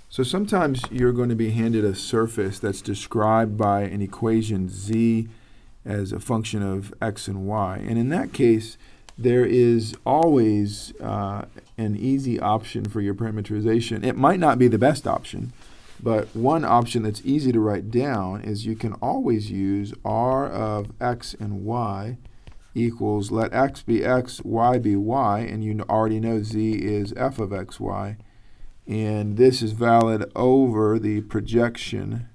So sometimes you're going to be handed a surface that's described by an equation z as a function of x and y. And in that case, there is always an easy option for your parameterization. It might not be the best option, but one option that's easy to write down is you can always use r of x and y equals, let x be x, y be y, and you already know z is f of x, y. And this is valid over the projection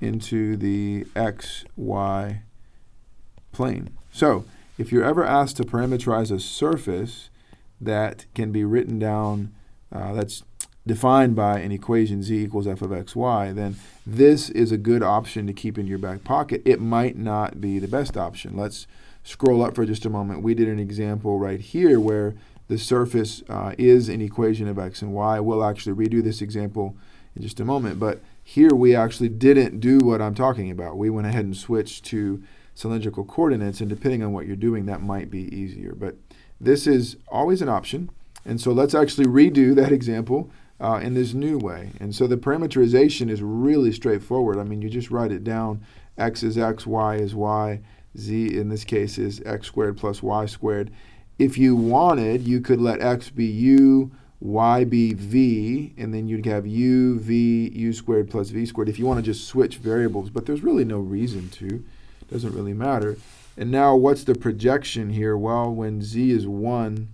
into the x, y plane. So if you're ever asked to parameterize a surface that can be written down, that's defined by an equation z equals f of x, y, then this is a good option to keep in your back pocket. It might not be the best option. Let's scroll up for just a moment. We did an example right here where the surface is an equation of x and y. We'll actually redo this example in just a moment, but here we actually didn't do what I'm talking about. We went ahead and switched to cylindrical coordinates, and depending on what you're doing, that might be easier. But this is always an option, and so let's actually redo that example in this new way. And so the parameterization is really straightforward. I mean, you just write it down. X is x, y is y, z in this case is x squared plus y squared. If you wanted, you could let x be u, y be v, and then you'd have u, v, u squared plus v squared if you want to just switch variables, but there's really no reason to. It doesn't really matter. And now what's the projection here? Well, when z is 1,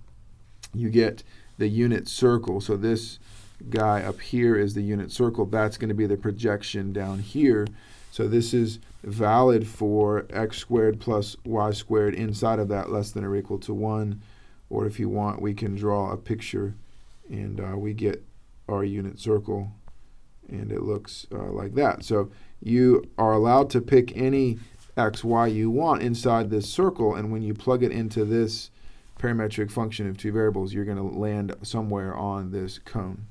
you get the unit circle. So this guy up here is the unit circle. That's going to be the projection down here. So this is valid for x squared plus y squared inside of that less than or equal to 1. Or if you want, we can draw a picture, and we get our unit circle, and it looks like that. So you are allowed to pick any x, y you want inside this circle, and when you plug it into this parametric function of two variables, you're going to land somewhere on this cone.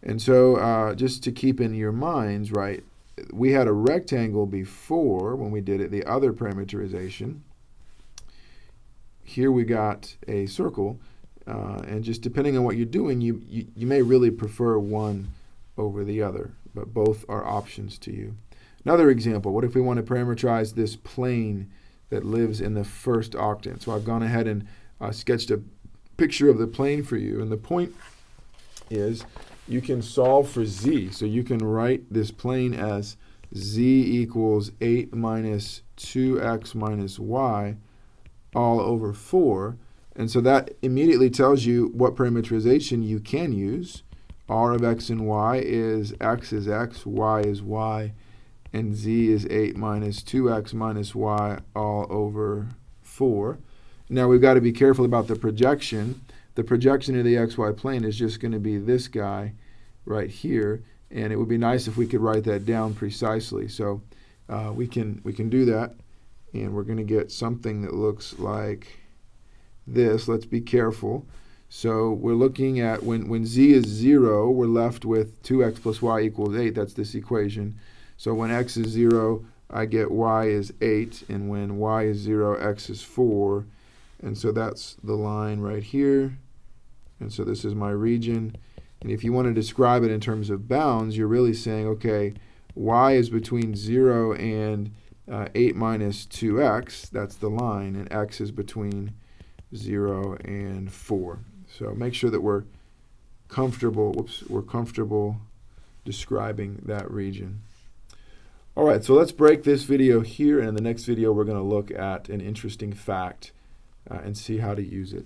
And so just to keep in your minds, right, we had a rectangle before when we did it, the other parameterization. Here we got a circle, and just depending on what you're doing, you may really prefer one over the other, but both are options to you. Another example, what if we want to parameterize this plane that lives in the first octant? So I've gone ahead and sketched a picture of the plane for you, and the point is you can solve for z. So you can write this plane as z equals 8 minus 2x minus y all over 4. And so that immediately tells you what parameterization you can use. R of x and y is x, y is y, and z is 8 minus 2x minus y all over 4. Now we've got to be careful about the projection. The projection of the xy plane is just going to be this guy right here, and it would be nice if we could write that down precisely. So we can do that, and we're going to get something that looks like this. Let's be careful. So we're looking at when z is 0, we're left with 2x plus y equals 8. That's this equation. So when x is 0, I get y is 8, and when y is 0, x is 4. And so that's the line right here. And so this is my region. And if you want to describe it in terms of bounds, you're really saying, okay, y is between 0 and 8 minus 2x. That's the line. And x is between 0 and 4. So make sure that we're comfortable describing that region. All right, so let's break this video here, and in the next video we're going to look at an interesting fact and see how to use it.